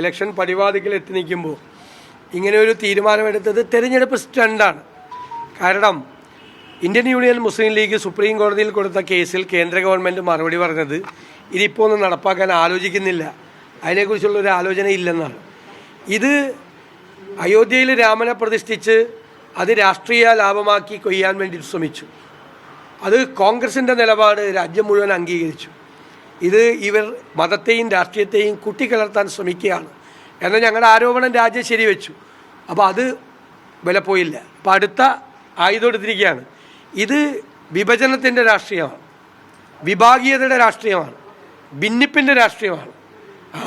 Election പരിപാടികൾ എത്തി നിൽക്കുമ്പോൾ ഇങ്ങനെ ഒരു തീരുമാനമെടുത്തത് തെരഞ്ഞെടുപ്പ് സ്റ്റണ്ടാണ്. കാരണം ഇന്ത്യൻ യൂണിയൻ മുസ്ലിം ലീഗ് സുപ്രീം കോടതിയിൽ കൊടുത്ത കേസിൽ കേന്ദ്ര ഗവൺമെൻറ് മറുപടി പറഞ്ഞത് ഇതിപ്പോൾ ഒന്നും നടപ്പാക്കാൻ ആലോചിക്കുന്നില്ല, അതിനെക്കുറിച്ചുള്ളൊരു ആലോചന ഇല്ലെന്നാണ്. ഇത് അയോധ്യയിൽ രാമനെ പ്രതിഷ്ഠിച്ച് അത് രാഷ്ട്രീയ ലാഭമാക്കി കൊയ്യാൻ വേണ്ടി ശ്രമിച്ചു. അത് കോൺഗ്രസിൻ്റെ നിലപാട് രാജ്യം മുഴുവൻ അംഗീകരിച്ചു. ഇത് ഇവർ മതത്തെയും രാഷ്ട്രീയത്തെയും കുട്ടിക്കലർത്താൻ ശ്രമിക്കുകയാണ് എന്ന ഞങ്ങളുടെ ആരോപണം രാജ്യം ശരിവെച്ചു. അപ്പോൾ അത് വിലപ്പോയില്ല. അപ്പോൾ അടുത്ത ആയുധം എടുത്തിരിക്കുകയാണ്. ഇത് വിഭജനത്തിൻ്റെ രാഷ്ട്രീയമാണ്, വിഭാഗീയതയുടെ രാഷ്ട്രീയമാണ്, ഭിന്നിപ്പിൻ്റെ രാഷ്ട്രീയമാണ്,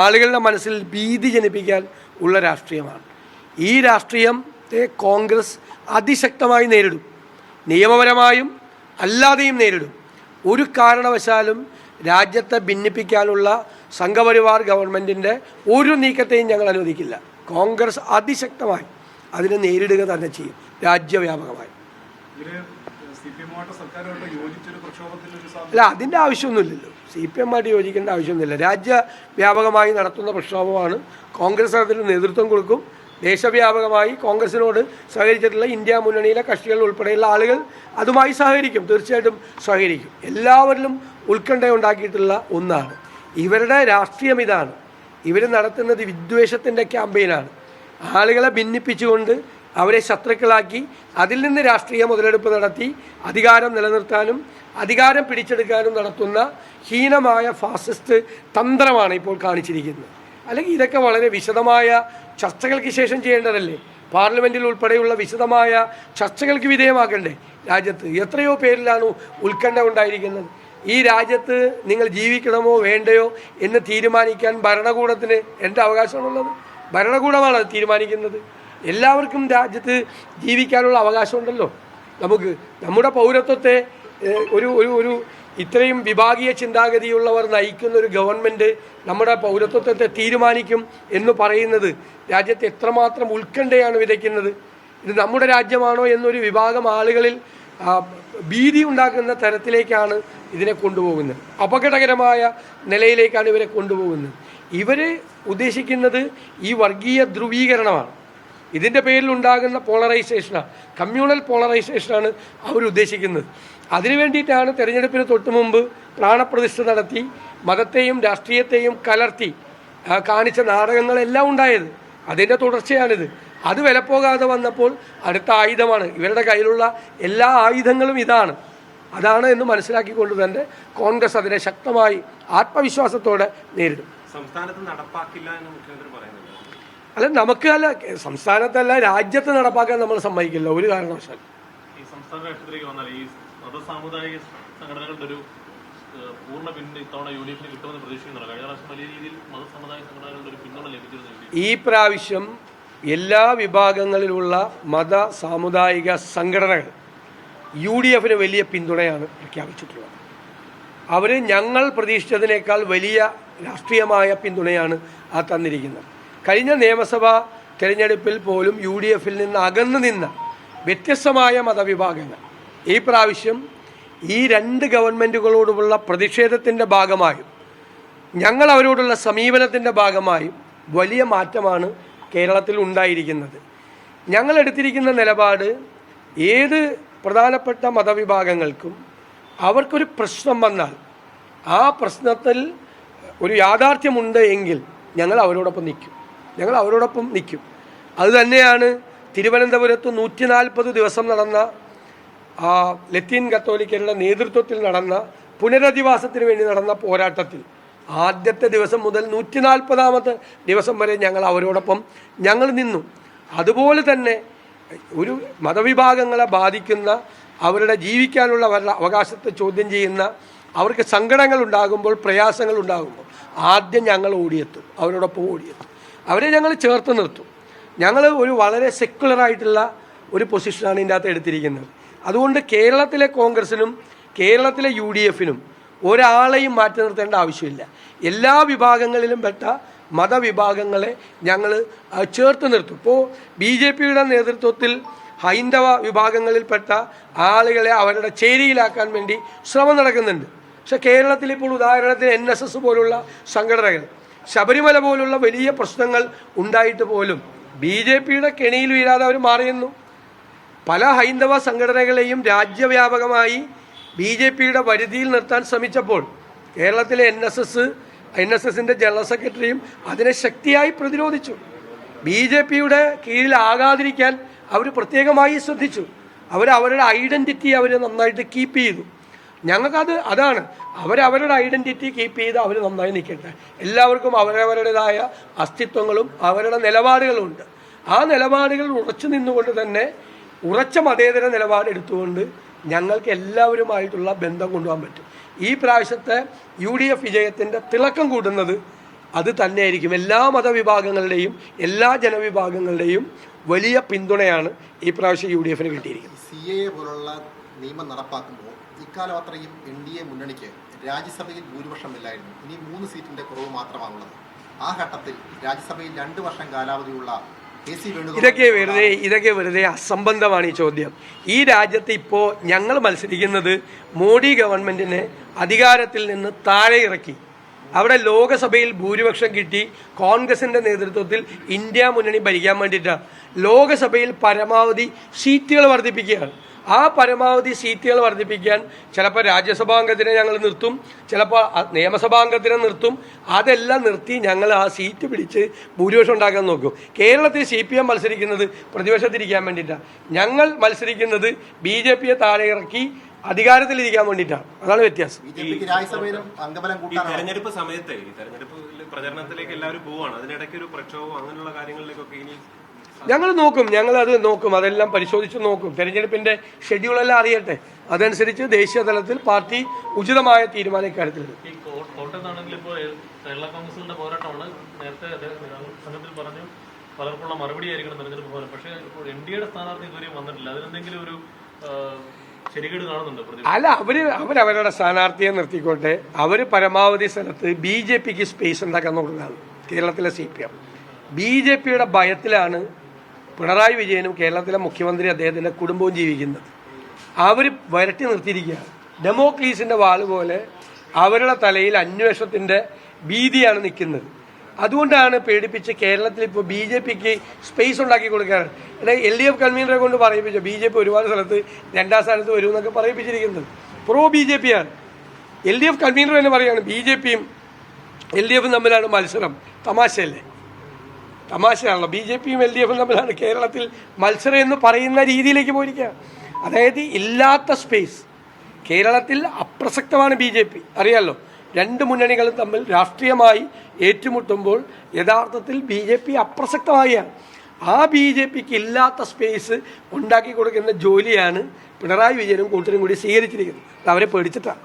ആളുകളുടെ മനസ്സിൽ ഭീതി ജനിപ്പിക്കാൻ ഉള്ള രാഷ്ട്രീയമാണ്. ഈ രാഷ്ട്രീയത്തെ കോൺഗ്രസ് അതിശക്തമായി നേരിടും, നിയമപരമായും അല്ലാതെയും നേരിടും. ഒരു കാരണവശാലും രാജ്യത്തെ ഭിന്നിപ്പിക്കാനുള്ള സംഘപരിവാർ ഗവൺമെൻറ്റിൻ്റെ ഒരു നീക്കത്തെയും ഞങ്ങൾ അനുവദിക്കില്ല. കോൺഗ്രസ് അതിശക്തമായി അതിനെ നേരിടുക തന്നെ ചെയ്യും രാജ്യവ്യാപകമായി. അല്ല, അതിൻ്റെ ആവശ്യമൊന്നുമില്ലല്ലോ. CPM ആയിട്ട് യോജിക്കേണ്ട ആവശ്യമൊന്നുമില്ല. രാജ്യവ്യാപകമായി നടത്തുന്ന പ്രക്ഷോഭമാണ്. കോൺഗ്രസ് അതിന് നേതൃത്വം കൊടുക്കും. ദേശവ്യാപകമായി കോൺഗ്രസിനോട് സഹകരിച്ചിട്ടുള്ള ഇന്ത്യ മുന്നണിയിലെ കക്ഷികൾ ഉൾപ്പെടെയുള്ള ആളുകൾ അതുമായി സഹകരിക്കും, തീർച്ചയായിട്ടും സഹകരിക്കും. എല്ലാവരിലും ഉത്കണ്ഠയുണ്ടാക്കിയിട്ടുള്ള ഒന്നാണ്. ഇവരുടെ രാഷ്ട്രീയം ഇതാണ്. ഇവർ നടത്തുന്നത് വിദ്വേഷത്തിൻ്റെ ക്യാമ്പയിനാണ്. ആളുകളെ ഭിന്നിപ്പിച്ചുകൊണ്ട് അവരെ ശത്രുക്കളാക്കി അതിൽ നിന്ന് രാഷ്ട്രീയ മുതലെടുപ്പ് നടത്തി അധികാരം നിലനിർത്താനും അധികാരം പിടിച്ചെടുക്കാനും നടത്തുന്ന ഹീനമായ ഫാസിസ്റ്റ് തന്ത്രമാണ് ഇപ്പോൾ കാണിച്ചിരിക്കുന്നത്. അല്ലെങ്കിൽ ഇതൊക്കെ വളരെ വിശദമായ ചർച്ചകൾക്ക് ശേഷം ചെയ്യേണ്ടതല്ലേ? പാർലമെൻറ്റിൽ ഉൾപ്പെടെയുള്ള വിശദമായ ചർച്ചകൾക്ക് വിധേയമാക്കണ്ടേ? രാജ്യത്ത് എത്രയോ പേരിലാണ് ഉത്കണ്ഠ ഉണ്ടായിരിക്കുന്നത്. ഈ രാജ്യത്ത് നിങ്ങൾ ജീവിക്കണമോ വേണ്ടയോ എന്ന് തീരുമാനിക്കാൻ ഭരണകൂടത്തിന് എൻ്റെ അവകാശമാണുള്ളത്. ഭരണകൂടമാണ് അത് തീരുമാനിക്കുന്നത്. എല്ലാവർക്കും രാജ്യത്ത് ജീവിക്കാനുള്ള അവകാശമുണ്ടല്ലോ. നമുക്ക് നമ്മുടെ പൗരത്വത്തെ ഒരു ഒരു ഒരു ഇത്രയും വിഭാഗീയ ചിന്താഗതിയുള്ളവർ നയിക്കുന്ന ഒരു ഗവൺമെൻറ് നമ്മുടെ പൗരത്വത്തെ തീരുമാനിക്കും എന്ന് പറയുന്നത് രാജ്യത്ത് എത്രമാത്രം ഉത്കണ്ഠയാണ് വിതയ്ക്കുന്നത്. ഇത് നമ്മുടെ രാജ്യമാണോ എന്നൊരു വിഭാഗം ആളുകളിൽ ഭീതി ഉണ്ടാക്കുന്ന തരത്തിലേക്കാണ് ഇതിനെ കൊണ്ടുപോകുന്നത്. അപകടകരമായ നിലയിലേക്കാണ് ഇവരെ കൊണ്ടുപോകുന്നത്. ഇവർ ഉദ്ദേശിക്കുന്നത് ഈ വർഗീയ ധ്രുവീകരണമാണ്. ഇതിൻ്റെ പേരിൽ ഉണ്ടാകുന്ന പോളറൈസേഷനാണ്, കമ്മ്യൂണൽ പോളറൈസേഷനാണ് അവരുദ്ദേശിക്കുന്നത്. അതിനു വേണ്ടിയിട്ടാണ് തെരഞ്ഞെടുപ്പിന് തൊട്ട് മുമ്പ് പ്രാണപ്രതിഷ്ഠ നടത്തി മതത്തെയും രാഷ്ട്രീയത്തെയും കലർത്തി കാണിച്ച നാടകങ്ങളെല്ലാം ഉണ്ടായത്. അതിൻ്റെ തുടർച്ചയാണിത്. അത് വിലപ്പോകാതെ വന്നപ്പോൾ അടുത്ത ആയുധമാണ്. ഇവരുടെ കയ്യിലുള്ള എല്ലാ ആയുധങ്ങളും അതാണ് എന്ന് മനസ്സിലാക്കിക്കൊണ്ട് തന്നെ കോൺഗ്രസ് അതിനെ ശക്തമായി ആത്മവിശ്വാസത്തോടെ നേരിടും. സംസ്ഥാനത്ത് നടപ്പാക്കില്ല എന്ന് മുഖ്യമന്ത്രി പറയുന്നത് അല്ല, നമുക്കല്ല, സംസ്ഥാനത്തല്ല, രാജ്യത്ത് നടപ്പാക്കാൻ നമ്മൾ സമ്മതിക്കില്ല ഒരു കാരണവശാലും. ഈ സംസ്ഥാന രാഷ്ട്രീയത്തിലേക്ക് വന്നാൽ ഈ മതസാമുദായിക സംഘടനകളുടെ ഒരു പൂർണ്ണ പിന്തുണ ഇത്തവണ UDF കിട്ടുമെന്ന് പ്രതീക്ഷിക്കുന്നുണ്ട്. കഴിഞ്ഞ പ്രാവശ്യം വലിയ രീതിയിൽ മതസാമുദായിക സംഘടനകളുടെ ഒരു പിന്തുണ ലഭിച്ചിരുന്നു. ഈ പ്രാവശ്യം എല്ലാ വിഭാഗങ്ങളിലുള്ള മത സാമുദായിക സംഘടനകൾ UDF വലിയ പിന്തുണയാണ് പ്രഖ്യാപിച്ചിട്ടുള്ളത്. അവർ ഞങ്ങൾ പ്രതീക്ഷിച്ചതിനേക്കാൾ വലിയ രാഷ്ട്രീയമായ പിന്തുണയാണ് തന്നിരിക്കുന്നത്. കഴിഞ്ഞ നിയമസഭാ തെരഞ്ഞെടുപ്പിൽ പോലും UDF നിന്ന് അകന്നു നിന്ന വ്യത്യസ്തമായ മതവിഭാഗങ്ങൾ ഈ പ്രാവശ്യം ഈ രണ്ട് ഗവൺമെൻറ്റുകളോടുമുള്ള പ്രതിഷേധത്തിൻ്റെ ഭാഗമായും ഞങ്ങൾ അവരോടുള്ള സമീപനത്തിൻ്റെ ഭാഗമായും വലിയ മാറ്റമാണ് കേരളത്തിൽ ഉണ്ടായിരിക്കുന്നത്. ഞങ്ങൾ എടുത്തിരിക്കുന്ന നിലപാട് ഏത് പ്രധാനപ്പെട്ട മതവിഭാഗങ്ങൾക്കും അവർക്കൊരു പ്രശ്നം വന്നാൽ ആ പ്രശ്നത്തിൽ ഒരു യാഥാർത്ഥ്യമുണ്ട് എങ്കിൽ ഞങ്ങൾ അവരോടൊപ്പം നിൽക്കും. അതുതന്നെയാണ് തിരുവനന്തപുരത്ത് 140 ദിവസം നടന്ന ലത്തീൻ കത്തോലിക്കരുടെ നേതൃത്വത്തിൽ നടന്ന പുനരധിവാസത്തിന് വേണ്ടി നടന്ന പോരാട്ടത്തിൽ ആദ്യത്തെ ദിവസം മുതൽ 140ാമത്തെ ദിവസം വരെ ഞങ്ങൾ അവരോടൊപ്പം നിന്നു. അതുപോലെ തന്നെ ഒരു മതവിഭാഗങ്ങളെ ബാധിക്കുന്ന അവരുടെ ജീവിക്കാനുള്ള അവരുടെ അവകാശത്തെ ചോദ്യം ചെയ്യുന്ന അവർക്ക് സങ്കടങ്ങൾ ഉണ്ടാകുമ്പോൾ, പ്രയാസങ്ങൾ ഉണ്ടാകുമ്പോൾ ആദ്യം ഞങ്ങൾ അവരോടൊപ്പം ഓടിയെത്തും. അവരെ ഞങ്ങൾ ചേർത്ത് നിർത്തും. ഞങ്ങൾ ഒരു വളരെ സെക്കുലറായിട്ടുള്ള ഒരു പൊസിഷനാണ് ഇതിൻ്റെ അകത്ത് എടുത്തിരിക്കുന്നത്. അതുകൊണ്ട് കേരളത്തിലെ കോൺഗ്രസിനും കേരളത്തിലെ UDFനും ഒരാളെയും മാറ്റി നിർത്തേണ്ട ആവശ്യമില്ല. എല്ലാ വിഭാഗങ്ങളിലും പെട്ട മതവിഭാഗങ്ങളെ ഞങ്ങൾ ചേർത്ത് നിർത്തും. ഇപ്പോൾ BJPയുടെ നേതൃത്വത്തിൽ ഹൈന്ദവ വിഭാഗങ്ങളിൽപ്പെട്ട ആളുകളെ അവരുടെ ചേരിയിലാക്കാൻ വേണ്ടി ശ്രമം നടക്കുന്നുണ്ട്. പക്ഷേ കേരളത്തിൽ ഇപ്പോൾ ഉദാഹരണത്തിന് NSS പോലുള്ള സംഘടനകൾ ശബരിമല പോലുള്ള വലിയ പ്രശ്നങ്ങൾ ഉണ്ടായിട്ട് പോലും BJPയുടെ കെണിയിൽ വീഴാതെ അവർ മാറിയെന്നു. പല ഹൈന്ദവ സംഘടനകളെയും രാജ്യവ്യാപകമായി BJPയുടെ വരുതിയിൽ നിർത്താൻ ശ്രമിച്ചപ്പോൾ കേരളത്തിലെ NSSന്റെ ജനറൽ സെക്രട്ടറിയും അതിനെ ശക്തിയായി പ്രതിരോധിച്ചു. BJPയുടെ കീഴിലാകാതിരിക്കാൻ അവർ പ്രത്യേകമായി ശ്രദ്ധിച്ചു. അവരുടെ ഐഡൻറ്റിറ്റി അവർ നന്നായിട്ട് കീപ്പ് ചെയ്തു. അതാണ് അവരവരുടെ ഐഡൻറ്റിറ്റി കീപ്പ് ചെയ്ത് അവർ നന്നായി നിൽക്കട്ടെ. എല്ലാവർക്കും അവരവരുടേതായ അസ്തിത്വങ്ങളും അവരുടെ നിലപാടുകളുമുണ്ട്. ആ നിലപാടുകൾ ഉറച്ചു നിന്നുകൊണ്ട് തന്നെ ഉറച്ച മതേതര നിലപാടെടുത്തുകൊണ്ട് ഞങ്ങൾക്ക് എല്ലാവരുമായിട്ടുള്ള ബന്ധം കൊണ്ടുപോകാൻ പറ്റും. ഈ പ്രാവശ്യത്തെ UDF വിജയത്തിൻ്റെ തിളക്കം കൂട്ടുന്നത് അത് തന്നെയായിരിക്കും. എല്ലാ മതവിഭാഗങ്ങളുടെയും എല്ലാ ജനവിഭാഗങ്ങളുടെയും വലിയ പിന്തുണയാണ് ഈ പ്രാവശ്യം UDFന് കിട്ടിയിരിക്കുന്നത്. CAA പോലുള്ള നിയമം നടപ്പാക്കുമ്പോൾ ഇക്കാലം അത്രയും NDA മുന്നണിക്ക് രാജ്യസഭയിൽ ഭൂരിപക്ഷമില്ലായിരുന്നു. ഇനി 3 സീറ്റിന്റെ കുറവ് മാത്രമാണുള്ളത്. ആ ഘട്ടത്തിൽ രാജ്യസഭയിൽ 2 വർഷം കാലാവധിയുള്ള ഇതൊക്കെ വെറുതെ അസംബന്ധമാണ് ഈ ചോദ്യം. ഈ രാജ്യത്ത് ഇപ്പോൾ ഞങ്ങൾ മത്സരിക്കുന്നത് മോഡി ഗവൺമെന്റിനെ അധികാരത്തിൽ നിന്ന് താഴെ ഇറക്കി. അവിടെ ലോകസഭയിൽ ഭൂരിപക്ഷം കിട്ടി കോൺഗ്രസിന്റെ നേതൃത്വത്തിൽ ഇന്ത്യ മുന്നണി ഭരിക്കാൻ വേണ്ടിയിട്ടാണ്. ലോകസഭയിൽ പരമാവധി സീറ്റുകൾ വർദ്ധിപ്പിക്കുകയാണ്. ആ പരമാവധി സീറ്റുകൾ വർദ്ധിപ്പിക്കാൻ ചിലപ്പോൾ രാജ്യസഭാംഗത്തിനെ ഞങ്ങൾ നിർത്തും, ചിലപ്പോൾ നിയമസഭാംഗത്തിനെ നിർത്തും. അതെല്ലാം നിർത്തി ഞങ്ങൾ ആ സീറ്റ് പിടിച്ച് ഭൂരിപക്ഷം ഉണ്ടാക്കാൻ നോക്കും. കേരളത്തിൽ CPM മത്സരിക്കുന്നത് പ്രതിപക്ഷത്തിരിക്കാൻ വേണ്ടിയിട്ടാണ്. ഞങ്ങൾ മത്സരിക്കുന്നത് BJPയെ താഴെ ഇറക്കി അധികാരത്തിലിരിക്കാൻ വേണ്ടിയിട്ടാണ്. അതാണ് വ്യത്യാസം. ഈ തെരഞ്ഞെടുപ്പ് സമയത്ത് തെരഞ്ഞെടുപ്പ് പ്രചരണത്തിലേക്ക് എല്ലാവരും പോവാണ്. അതിനിടയ്ക്ക് ഒരു പ്രക്ഷോഭം അങ്ങനെയുള്ള കാര്യങ്ങളിലേക്കൊക്കെ ഇനി ഞങ്ങളത് നോക്കും. അതെല്ലാം പരിശോധിച്ച് നോക്കും. തെരഞ്ഞെടുപ്പിന്റെ ഷെഡ്യൂളെല്ലാം അറിയട്ടെ. അതനുസരിച്ച് ദേശീയ തലത്തിൽ പാർട്ടി ഉചിതമായ തീരുമാനം ഇക്കാര്യത്തിലെടുക്കും. ഈ കോട്ടയത്താണെങ്കിൽ ഇപ്പോൾ കേരള കോൺഗ്രസിന്റെ പോരാട്ടമാണ്. നേരത്തെ സംഘത്തിൽ പറഞ്ഞു പലർക്കുള്ള മറുപടി ആയിരിക്കണം തെരഞ്ഞെടുപ്പ് പോരാട്ടം. പക്ഷേ NDAയുടെ സ്ഥാനാർത്ഥി ഇതുവരെയും വന്നിട്ടില്ല. അതിനെന്തെങ്കിലും ഒരു ശരികേട് കാണുന്നുണ്ട്? അല്ല, അവരവരുടെ സ്ഥാനാർത്ഥിയെ നിർത്തിക്കോട്ടെ. അവർ പരമാവധി സ്ഥലത്ത് BJPക്ക് സ്പേസ് ഉണ്ടാക്കാൻ നോക്കുന്നതാണ് കേരളത്തിലെ CPM. BJPയുടെ ഭയത്തിലാണ് പിണറായി വിജയനും കേരളത്തിലെ മുഖ്യമന്ത്രി അദ്ദേഹത്തിൻ്റെ കുടുംബവും ജീവിക്കുന്നത്. അവർ വരട്ടി നിർത്തിയിരിക്കുകയാണ്. ഡെമോക്ലീസിൻ്റെ വാള് പോലെ അവരുടെ തലയിൽ അന്വേഷണത്തിൻ്റെ ഭീതിയാണ് നിൽക്കുന്നത്. അതുകൊണ്ടാണ് പേടിപ്പിച്ച് കേരളത്തിൽ ഇപ്പോൾ BJPക്ക് സ്പേസ് ഉണ്ടാക്കി കൊടുക്കാറ്. LDF കൺവീനറെ കൊണ്ട് പറയിപ്പിച്ചു. BJP ഒരുപാട് സ്ഥലത്ത് 2ാം സ്ഥാനത്ത് വരും എന്നൊക്കെ പറയിപ്പിച്ചിരിക്കുന്നത് പ്രോ BJP ആണ്. LDF കൺവീനർ തന്നെ പറയുകയാണ് BJPയും LDFും തമ്മിലാണ് മത്സരം. തമാശയാണല്ലോ. BJPയും LDFും തമ്മിലാണ് കേരളത്തിൽ മത്സരം എന്ന് പറയുന്ന രീതിയിലേക്ക് പോയിരിക്കുക. അതായത് ഇല്ലാത്ത സ്പേസ് കേരളത്തിൽ അപ്രസക്തമാണ് BJP. അറിയാമല്ലോ, 2 മുന്നണികളും തമ്മിൽ രാഷ്ട്രീയമായി ഏറ്റുമുട്ടുമ്പോൾ യഥാർത്ഥത്തിൽ BJP അപ്രസക്തമാവുകയാണ്. ആ BJPക്ക് ഇല്ലാത്ത സ്പേസ് ഉണ്ടാക്കി കൊടുക്കുന്ന ജോലിയാണ് പിണറായി വിജയനും കൂട്ടരും കൂടി സ്വീകരിച്ചിരിക്കുന്നത്. അവരെ പേടിച്ചിട്ടാണ്.